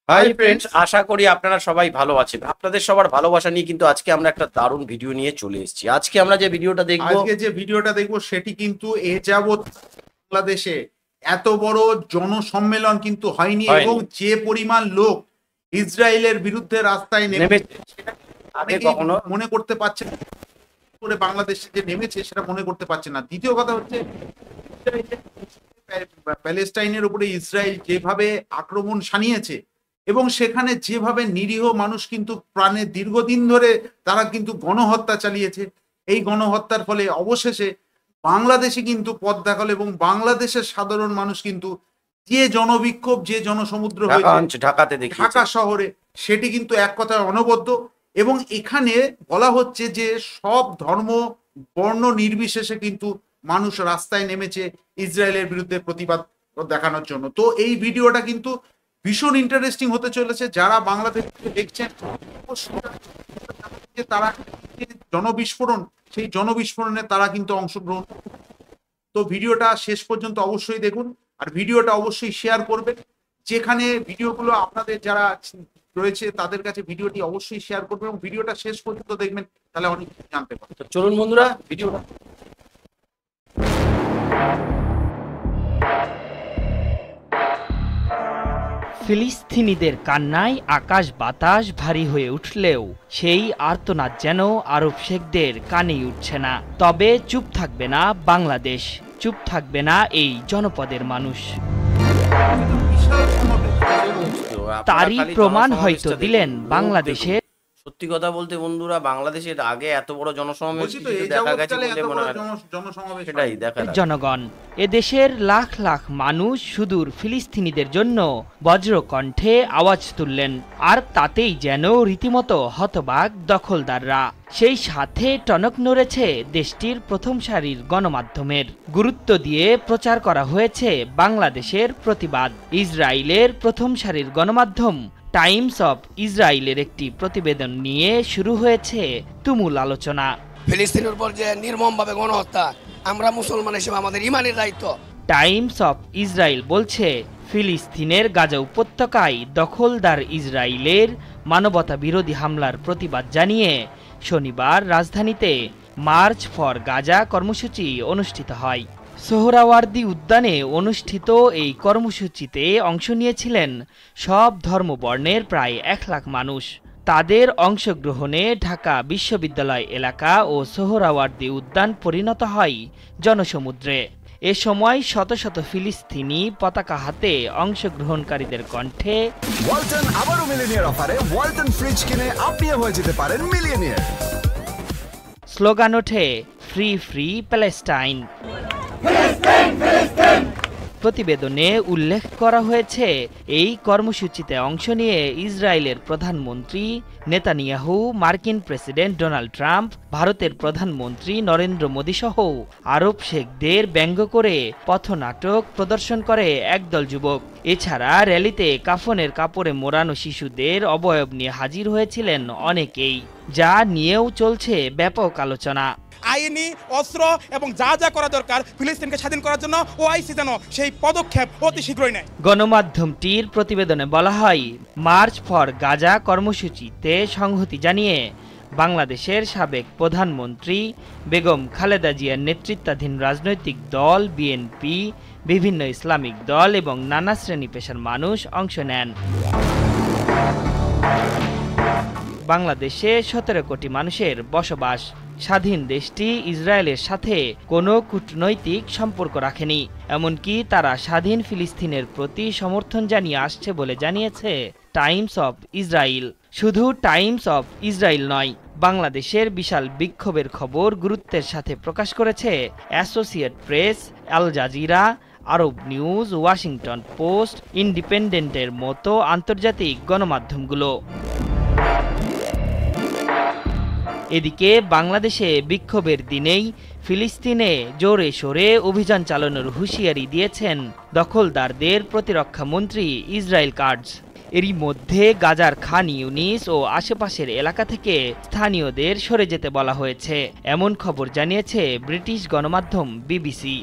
Hi friends, আশা করি আপনারা সবাই ভালো আছেন। আপনাদের সবার ভালোবাসা নিয়ে কিন্তু আজকে আমরা একটা দারুণ ভিডিও নিয়ে চলে এসেছি। আজকে আমরা যে ভিডিওটা দেখব সেটি কিন্তু এ যাবৎ বাংলাদেশে এত বড় জনসম্মেলন কিন্তু হয়নি এবং যে পরিমাণ লোক ইসরায়েলের বিরুদ্ধে রাস্তায় নেমে আগে কখনো মনে করতে পারছে না করে বাংলাদেশে যে নেমেছে সেটা মনে করতে পারছে না। দ্বিতীয় কথা হচ্ছে প্যালেস্টাইনের উপরে ইসরায়েল যেভাবে আক্রমণ শানিয়েছে এবং সেখানে যেভাবে নিরীহ মানুষ কিন্তু প্রাণে দীর্ঘদিন ধরে তারা কিন্তু গণহত্যা চালিয়েছে। এই গণহত্যার ফলে অবশেষে বাংলাদেশে কিন্তু পথ দেখালো এবং বাংলাদেশের সাধারণ মানুষ কিন্তু যে জনবিক্ষোভ যে জনসমুদ্র হয়েছে ঢাকা শহরে সেটি কিন্তু এক কথায় অনবদ্য। এবং এখানে বলা হচ্ছে যে সব ধর্ম বর্ণ নির্বিশেষে কিন্তু মানুষ রাস্তায় নেমেছে ইসরায়েলের বিরুদ্ধে প্রতিবাদ দেখানোর জন্য। তো এই ভিডিওটা কিন্তু ভীষণ ইন্টারেস্টিং হতে চলেছে। যারা বাংলাদেশ দেখছেন তারা জনবিস্ফোরণ, সেই জনবিস্ফোরণে তারা কিন্তু অংশগ্রহণ। তো ভিডিওটা শেষ পর্যন্ত অবশ্যই দেখুন আর ভিডিওটা অবশ্যই শেয়ার করবেন। যেখানে ভিডিওগুলো আপনাদের যারা রয়েছে তাদের কাছে ভিডিওটি অবশ্যই শেয়ার করবেন এবং ভিডিওটা শেষ পর্যন্ত দেখবেন, তাহলে অনেক কিছু জানতে পারবেন। চলুন বন্ধুরা ভিডিওটা। ফিলিস্তিনিদের কান্নায় আকাশ বাতাস ভারী হয়ে উঠলেও সেই আর্তনাদ যেন আরব শেখদের কানেই উঠছে না। তবে চুপ থাকবে না বাংলাদেশ, চুপ থাকবে না এই জনপদের মানুষ। তারই প্রমাণ হয়তো দিলেন বাংলাদেশের। সত্যি কথা বলতে বন্ধুরা, বাংলাদেশের আগে এত বড় জনসমাবেশ দেখা গেছে বলে মনে হয় সেটাই দেখা জনগণ এদেশের লাখ লাখ মানুষ সুদূর ফিলিস্তিনিদের জন্য বজ্রকণ্ঠে আওয়াজ তুললেন, আর তাতেই যেন রীতিমতো হতবাক দখলদাররা। সেই সাথে টনক নড়েছে দেশটির প্রথম সারির গণমাধ্যমের। গুরুত্ব দিয়ে প্রচার করা হয়েছে বাংলাদেশের প্রতিবাদ। ইসরায়েলের প্রথম সারির গণমাধ্যম টাইমস অফ ইসরায়েলের একটি প্রতিবেদন নিয়ে শুরু হয়েছে তুমুল আলোচনা। ফিলিস্তিনের উপর যে নির্মমভাবে গণহত্যা, আমরা মুসলমান হিসেবে আমাদের ইমানের দায়িত্ব। টাইমস অফ ইসরায়েল বলছে, ফিলিস্তিনের গাজা উপত্যকায় দখলদার ইসরায়েলের মানবতা বিরোধী হামলার প্রতিবাদ জানিয়ে শনিবার রাজধানীতে মার্চ ফর গাজা কর্মসূচি অনুষ্ঠিত হয়। সোহরাওয়ার্দী উদ্যানে অনুষ্ঠিত এই কর্মসূচিতে অংশ নিয়েছিলেন সব ধর্মবর্ণের প্রায় 1 লাখ মানুষ। তাদের অংশগ্রহণে ঢাকা বিশ্ববিদ্যালয় এলাকা ও সোহরাওয়ার্দী উদ্যান পরিণত হয় জনসমুদ্রে। এ সময় শত শত ফিলিস্তিনি পতাকা হাতে অংশগ্রহণকারীদের কণ্ঠে ওয়ালটন আবারও মিলিয়নিয়ার অফারে ওয়ালটন ফ্রিজ কিনে আপনিও হয়ে যেতে পারেন মিলিয়নিয়ার। স্লোগান ওঠে ফ্রি ফ্রি প্যালেস্টাইন। প্রতিবেদনে উল্লেখ করা হয়েছে, এই কর্মসূচিতে অংশ নিয়ে ইসরায়েলের প্রধানমন্ত্রী নেতানিয়াহু, মার্কিন প্রেসিডেন্ট ডোনাল্ড ট্রাম্প, ভারতের প্রধানমন্ত্রী নরেন্দ্র মোদী সহ আরব শেখদের ব্যঙ্গ করে পথনাটক প্রদর্শন করে একদল যুবক। এছাড়া র্যালিতে কাফনের কাপড়ে মোড়ানো শিশুদের অবয়ব নিয়ে হাজির হয়েছিলেন অনেকেই, যা নিয়েও চলছে ব্যাপক আলোচনা। আইনি অস্ত্র এবং যা যা করা দরকার ফিলিস্তিনকে স্বাধীন করার জন্য ওআইসি যেন সেই পদক্ষেপ অতি শীঘ্রই নেয়। গণমাধ্যমটির প্রতিবেদনে বলা হয়, মার্চ ফর গাজা কর্মসূচিতে সংহতি জানিয়ে বাংলাদেশের সাবেক প্রধানমন্ত্রী বেগম খালেদা জিয়ার নেতৃত্বাধীন রাজনৈতিক দল বিএনপি, বিভিন্ন ইসলামিক দল এবং নানা শ্রেণী পেশার মানুষ অংশ নেন। বাংলাদেশে 17 কোটি মানুষের বসবাস। স্বাধীন দেশটি ইসরায়েলের সাথে কোনো কূটনৈতিক সম্পর্ক রাখেনি, এমনকি তারা স্বাধীন ফিলিস্তিনের প্রতি সমর্থন জানিয়ে আসছে বলে জানিয়েছে টাইমস অফ ইসরায়েল। শুধু টাইমস অফ ইসরায়েল নয়, বাংলাদেশের বিশাল বিক্ষোভের খবর গুরুত্বের সাথে প্রকাশ করেছে অ্যাসোসিয়েট প্রেস, আল জাজিরা, আরব নিউজ, ওয়াশিংটন পোস্ট, ইন্ডিপেন্ডেন্টের মতো আন্তর্জাতিক গণমাধ্যমগুলো। এদিকে বাংলাদেশে বিক্ষোভের দিনেই ফিলিস্তিনে জোরে সোরে অভিযান চালানোর হুঁশিয়ারি দিয়েছেন দখলদারদের প্রতিরক্ষা মন্ত্রী ইসরায়েল কাটজ। এরই মধ্যে গাজার খান ইউনিস ও আশেপাশের এলাকা থেকে স্থানীয়দের সরে যেতে বলা হয়েছে, এমন খবর জানিয়েছে ব্রিটিশ গণমাধ্যম বিবিসি।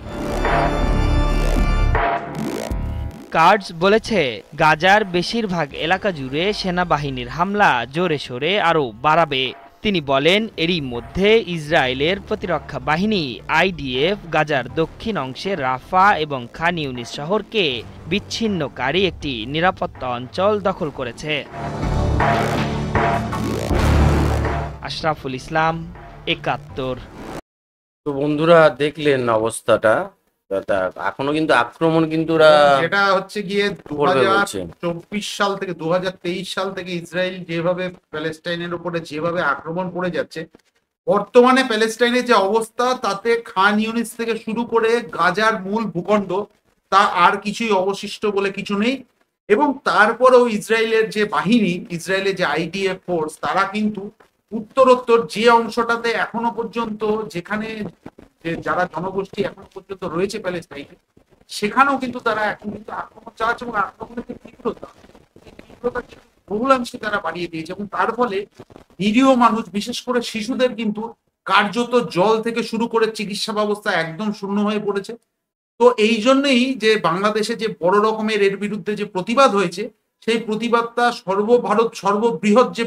কার্ডস বলেছে গাজার বেশিরভাগ এলাকা জুড়ে সেনাবাহিনীর হামলা জোরে সোরে আরও বাড়াবে। তিনি বলেন এরই মধ্যে ইসরায়েলের প্রতিরক্ষা বাহিনী আইডিএফ গাজার দক্ষিণ অংশে রাফা এবং খান ইউনিস শহরকে বিচ্ছিন্নকারী একটি নিরাপত্তা অঞ্চল দখল করেছে। আশরাফুল ইসলাম, ৭১। তো বন্ধুরা দেখলেন অবস্থাটা, এখনো কিন্তু আক্রমণ কিন্তু ওরা এটা হচ্ছে গিয়ে করবে বলছে। 2024 সাল থেকে 2023 সাল থেকে ইসরায়েল যেভাবে প্যালেস্টাইনের উপরে যেভাবে আক্রমণ করে যাচ্ছে, বর্তমানে প্যালেস্টাইনের যে অবস্থা তাতে খান ইউনিস থেকে শুরু করে গাজার মূল ভূখণ্ড তা আর কিছুই অবশিষ্ট বলে কিছু নেই। এবং তারপরেও ইসরায়েলের যে বাহিনী, ইসরায়েলের যে আইডিএফ ফোর্স, তারা কিন্তু উত্তরোত্তর যে অংশটাতে এখনো পর্যন্ত যেখানে যারা জনগোষ্ঠী এখনো পর্যন্ত রয়েছে প্যালেস্টাইনে, সেখানেও কিন্তু তারা এখন কিন্তু আক্রমণ চালাচ্ছে এবং আক্রমণের যে তীব্রতা কিন্তু বহুলাংশে তারা বাড়িয়ে দিয়েছে। এবং তার ফলে নিরীহ মানুষ, বিশেষ করে শিশুদের কিন্তু কার্যত জল থেকে শুরু করে চিকিৎসা ব্যবস্থা একদম শূন্য হয়ে পড়েছে। তো এই জন্যই যে বাংলাদেশে যে বড় রকমের এর বিরুদ্ধে যে প্রতিবাদ হয়েছে, সেই প্রতিবাদটা সর্বভারত সর্ববৃহৎ যে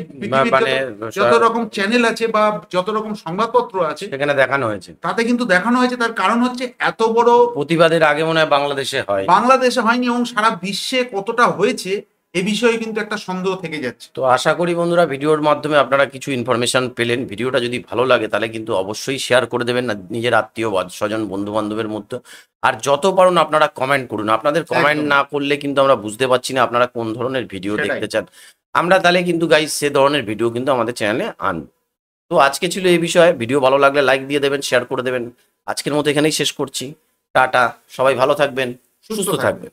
যত রকম চ্যানেল আছে বা যত রকম সংবাদপত্র আছে সেখানে দেখানো হয়েছে, তাতে কিন্তু দেখানো হয়েছে। তার কারণ হচ্ছে এত বড় প্রতিবাদের আগে মনে হয় বাংলাদেশে হয়নি এবং সারা বিশ্বে কতটা হয়েছে এ বিষয়ে কিন্তু একটা সন্দেহ থেকে যাচ্ছে। তো আশা করি বন্ধুরা ভিডিওর মাধ্যমে আপনারা কিছু ইনফরমেশন পেলেন। ভিডিওটা যদি ভালো লাগে তাহলে কিন্তু অবশ্যই শেয়ার করে দেবেন নিজের আত্মীয় স্বজন বন্ধু বান্ধবের মধ্যে। আর যত পারুন আপনারা কমেন্ট করুন। আপনাদের কমেন্ট না করলে কিন্তু আমরা বুঝতে পারছি না আপনারা কোন ধরনের ভিডিও দেখতে চান। আমরা তাহলে কিন্তু গাইস সে ধরনের ভিডিও কিন্তু আমাদের চ্যানেলে আনব। তো আজকে ছিল এই বিষয়ে। ভিডিও ভালো লাগলে লাইক দিয়ে দেবেন, শেয়ার করে দেবেন। আজকের মতো এখানেই শেষ করছি। টাটা, সবাই ভালো থাকবেন, সুস্থ থাকবেন।